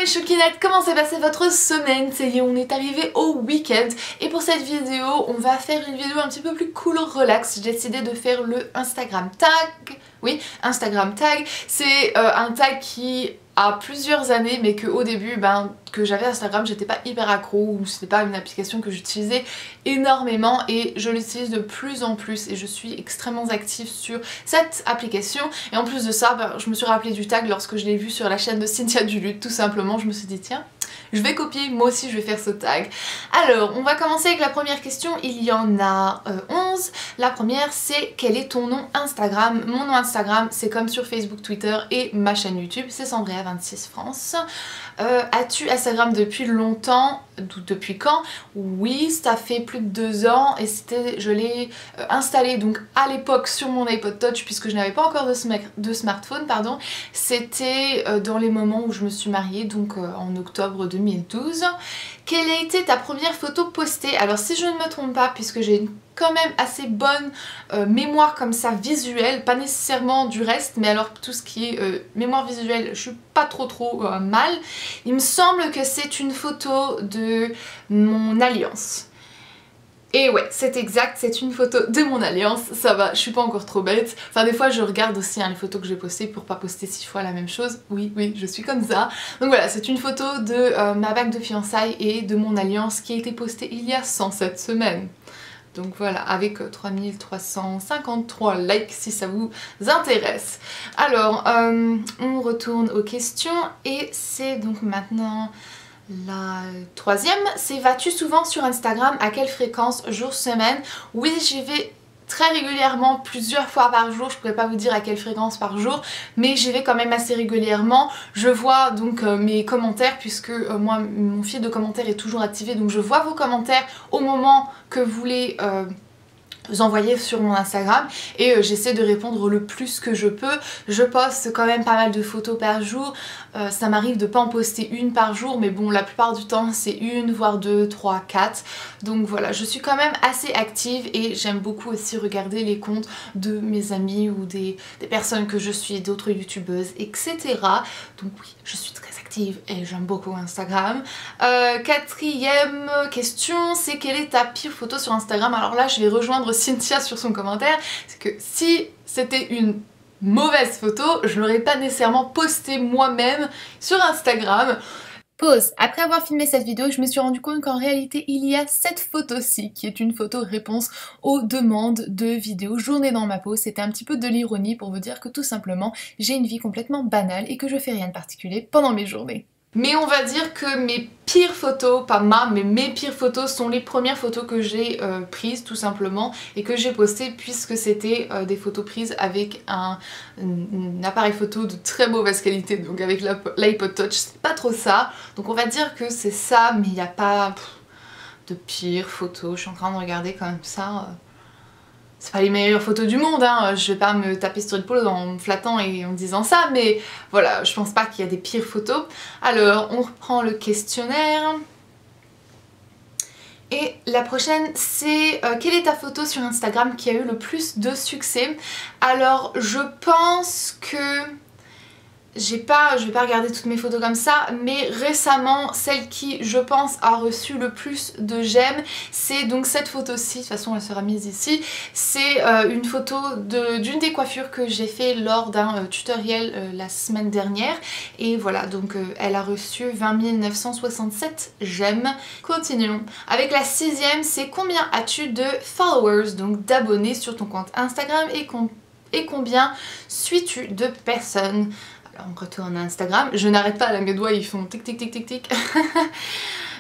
mes choukinettes, comment s'est passée votre semaine? Ça y est, on est arrivé au week-end et pour cette vidéo, on va faire une vidéo un petit peu plus cool, relax. J'ai décidé de faire le Instagram tag. Oui, Instagram tag, c'est un tag qui a plusieurs années mais que au début, que j'avais Instagram, j'étais pas hyper accro ou c'était pas une application que j'utilisais énormément et je l'utilise de plus en plus et je suis extrêmement active sur cette application. Et en plus de ça, je me suis rappelé du tag lorsque je l'ai vu sur la chaîne de Cynthia Duluth, tout simplement. Je me suis dit tiens, je vais copier, moi aussi je vais faire ce tag. Alors, on va commencer avec la première question, il y en a 11. La première c'est quel est ton nom Instagram? Mon nom Instagram c'est comme sur Facebook, Twitter et ma chaîne YouTube, c'est Sandrea26 France. As-tu Instagram depuis longtemps? Depuis quand? Oui, ça fait plus de 2 ans et je l'ai installé donc à l'époque sur mon iPod Touch puisque je n'avais pas encore de smartphone, pardon. C'était dans les moments où je me suis mariée, donc en octobre 2012. Quelle a été ta première photo postée? Alors si je ne me trompe pas, puisque j'ai quand même assez bonne mémoire comme ça visuelle, pas nécessairement du reste, mais alors tout ce qui est mémoire visuelle, je suis pas trop mal. Il me semble que c'est une photo de mon alliance. Et ouais, c'est exact, c'est une photo de mon alliance, ça va, je suis pas encore trop bête. Enfin des fois je regarde aussi les photos que j'ai postées pour pas poster 6 fois la même chose. Oui, je suis comme ça. Donc voilà, c'est une photo de ma bague de fiançailles et de mon alliance qui a été postée il y a 107 semaines. Donc voilà, avec 3353 likes si ça vous intéresse. Alors, on retourne aux questions et c'est donc maintenant... La troisième, c'est vas-tu souvent sur Instagram? À quelle fréquence? Jour, semaine? Oui, j'y vais très régulièrement, plusieurs fois par jour. Je pourrais pas vous dire à quelle fréquence par jour, mais j'y vais quand même assez régulièrement. Je vois donc mes commentaires puisque moi, mon fil de commentaires est toujours activé, donc je vois vos commentaires au moment que vous les... envoyer sur mon Instagram et j'essaie de répondre le plus que je peux. Je poste quand même pas mal de photos par jour, ça m'arrive de pas en poster une par jour mais bon la plupart du temps c'est une voire 2, 3, 4, donc voilà, je suis quand même assez active et j'aime beaucoup aussi regarder les comptes de mes amis ou des personnes que je suis, d'autres youtubeuses, etc. Donc oui, je suis très active et j'aime beaucoup Instagram. Quatrième question, c'est quelle est ta pire photo sur Instagram? Alors là je vais rejoindre Cynthia sur son commentaire, c'est que si c'était une mauvaise photo, je l'aurais pas nécessairement postée moi-même sur Instagram. Pause. Après avoir filmé cette vidéo, je me suis rendu compte qu'en réalité il y a cette photo-ci qui est une photo réponse aux demandes de vidéos journée dans ma peau. C'était un petit peu de l'ironie pour vous dire que tout simplement j'ai une vie complètement banale et que je fais rien de particulier pendant mes journées. Mais on va dire que mes pires photos, pas mais mes pires photos sont les premières photos que j'ai prises tout simplement et que j'ai postées puisque c'était des photos prises avec un appareil photo de très mauvaise qualité, donc avec l'iPod Touch, c'est pas trop ça. Donc on va dire que c'est ça, mais il n'y a pas de pires photos. Je suis en train de regarder comme ça... C'est pas les meilleures photos du monde, hein. Je vais pas me taper sur l'épaule en me flattant et en disant ça, mais voilà, je pense pas qu'il y a des pires photos. Alors, on reprend le questionnaire. Et la prochaine, c'est quelle est ta photo sur Instagram qui a eu le plus de succès? Alors, je pense que... je vais pas regarder toutes mes photos comme ça, mais récemment, celle qui, je pense, a reçu le plus de j'aime, c'est donc cette photo-ci, de toute façon elle sera mise ici, c'est une photo d'une des coiffures que j'ai fait lors d'un tutoriel la semaine dernière, et voilà, donc elle a reçu 20 967 j'aime. Continuons. Avec la sixième, c'est combien as-tu de followers, donc d'abonnés sur ton compte Instagram, et combien suis-tu de personnes? On retourne à Instagram, je n'arrête pas là, mes doigts ils font tic tic tic tic tic.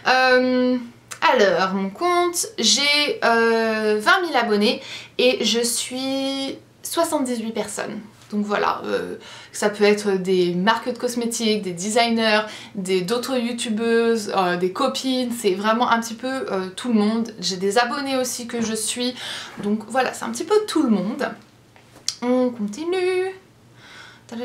Alors mon compte, j'ai 20 000 abonnés et je suis 78 personnes. Donc voilà, ça peut être des marques de cosmétiques, des designers, d'autres youtubeuses, des copines, c'est vraiment un petit peu tout le monde. J'ai des abonnés aussi que je suis, donc voilà, c'est un petit peu tout le monde. On continue. Je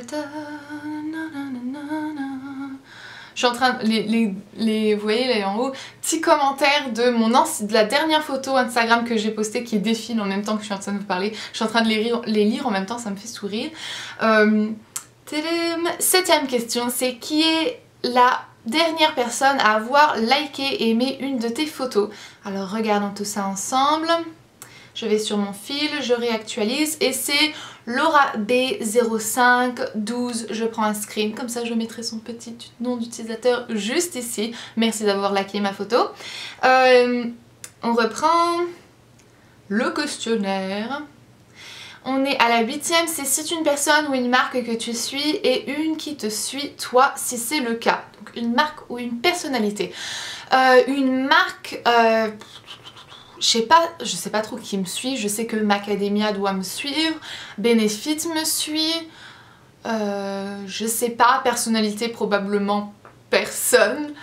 suis en train de... vous voyez là en haut, petit commentaire de la dernière photo Instagram que j'ai postée qui défile en même temps que je suis en train de vous parler. Je suis en train de les lire en même temps, ça me fait sourire. Septième question, c'est qui est la dernière personne à avoir liké et aimé une de tes photos. Alors regardons tout ça ensemble. Je vais sur mon fil, je réactualise et c'est Laura B0512. Je prends un screen, comme ça je mettrai son petit nom d'utilisateur juste ici. Merci d'avoir liké ma photo. On reprend le questionnaire. On est à la 8e, c'est cite une personne ou une marque que tu suis et une qui te suit toi si c'est le cas. Donc une marque ou une personnalité. Une marque... je sais pas trop qui me suit, je sais que Macadamia doit me suivre, Benefit me suit, je sais pas, personnalité probablement personne,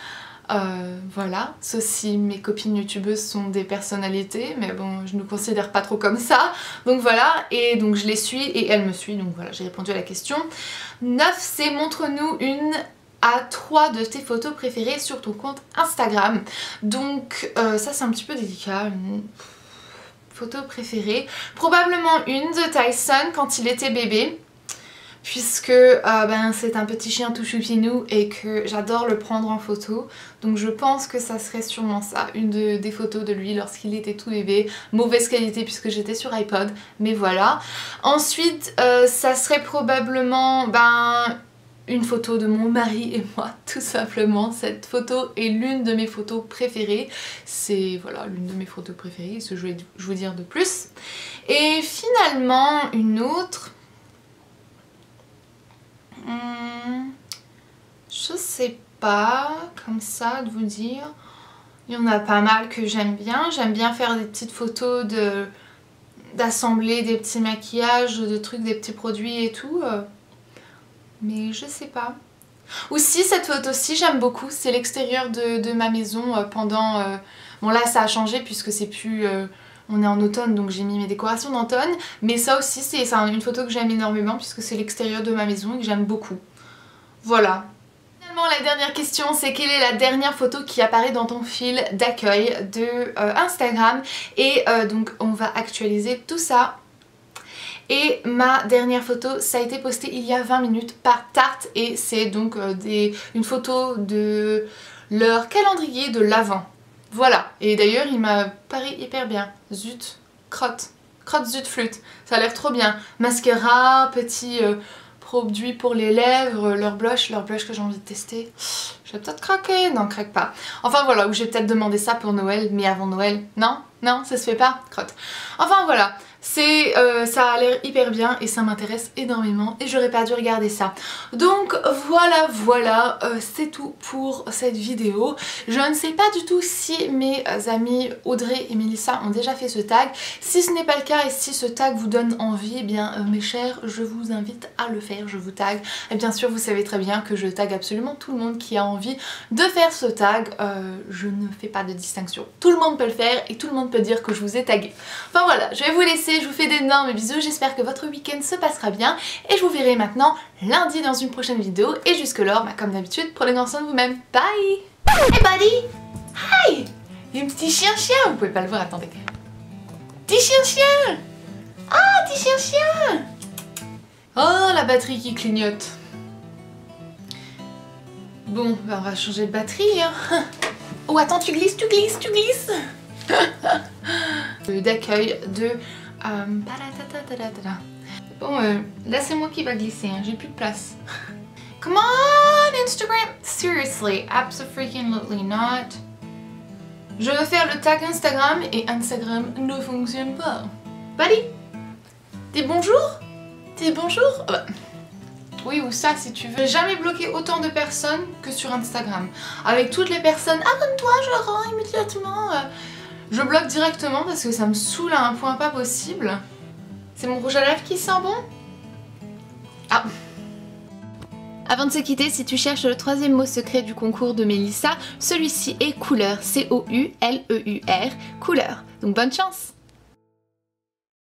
voilà, sauf si mes copines youtubeuses sont des personnalités, mais bon, je ne considère pas trop comme ça, donc voilà, et donc je les suis et elles me suivent, donc voilà, j'ai répondu à la question. 9, c'est montre-nous une à 3 de tes photos préférées sur ton compte Instagram. Donc ça c'est un petit peu délicat, une photo préférée. Probablement une de Tyson quand il était bébé, puisque c'est un petit chien tout choupinou et que j'adore le prendre en photo. Donc je pense que ça serait sûrement ça, une des photos de lui lorsqu'il était tout bébé. Mauvaise qualité puisque j'étais sur iPod, mais voilà. Ensuite ça serait probablement une photo de mon mari et moi, tout simplement. Cette photo est l'une de mes photos préférées. C'est voilà l'une de mes photos préférées, ce que je vais vous dire de plus. Et finalement une autre... je sais pas, comme ça de vous dire. Il y en a pas mal que j'aime bien. J'aime bien faire des petites photos d'assembler des petits maquillages, de trucs, des petits produits et tout. Mais je sais pas. Aussi cette photo-ci j'aime beaucoup, c'est l'extérieur de ma maison pendant... bon là ça a changé puisque c'est plus... on est en automne donc j'ai mis mes décorations d'automne. Mais ça aussi c'est une photo que j'aime énormément puisque c'est l'extérieur de ma maison et que j'aime beaucoup. Voilà. Finalement la dernière question c'est quelle est la dernière photo qui apparaît dans ton fil d'accueil de Instagram. Et donc on va actualiser tout ça. Et ma dernière photo, ça a été posté il y a 20 minutes par Tarte et c'est donc une photo de leur calendrier de l'Avent. Voilà, et d'ailleurs il m'a paru hyper bien. Zut, crotte, zut, flûte, ça a l'air trop bien. Mascara, petit produit pour les lèvres, leur blush que j'ai envie de tester. Je vais peut-être craquer, non craque pas. Enfin voilà, ou j'ai peut-être demandé ça pour Noël, mais avant Noël, non, ça se fait pas, crotte. Enfin voilà. Ça a l'air hyper bien et ça m'intéresse énormément et j'aurais pas dû regarder ça. Donc voilà, c'est tout pour cette vidéo. Je ne sais pas du tout si mes amis Audrey et Melissa ont déjà fait ce tag. Si ce n'est pas le cas et si ce tag vous donne envie, eh bien mes chers, je vous invite à le faire, je vous tag. Et bien sûr vous savez très bien que je tag absolument tout le monde qui a envie de faire ce tag. Je ne fais pas de distinction. Tout le monde peut le faire et tout le monde peut dire que je vous ai tagué. Enfin voilà, je vais vous laisser. Je vous fais d'énormes bisous, j'espère que votre week-end se passera bien et je vous verrai maintenant lundi dans une prochaine vidéo et jusque-là, comme d'habitude, prenez grand soin de vous-même. Bye! Hey buddy! Hi! Il y a un petit chien-chien, vous pouvez pas le voir, attendez. Petit chien-chien! Ah, petit chien-chien! Oh, la batterie qui clignote. Bon, on va changer de batterie, hein. Oh, attends, tu glisses! D'accueil de... Bon, là c'est moi qui va glisser, hein. J'ai plus de place. Come on, Instagram! Seriously, absolutely not. Je veux faire le tag Instagram et Instagram ne fonctionne pas. Buddy, dis bonjour? Dis bonjour? Oui, ou ça si tu veux. J'ai jamais bloqué autant de personnes que sur Instagram. Avec toutes les personnes, abonne-toi, je rends immédiatement. Je bloque directement parce que ça me saoule à un point pas possible. C'est mon rouge à lèvres qui sent bon? Ah. Avant de se quitter, si tu cherches le troisième mot secret du concours de Melissa, celui-ci est couleur, C-O-U-L-E-U-R, couleur. Donc bonne chance!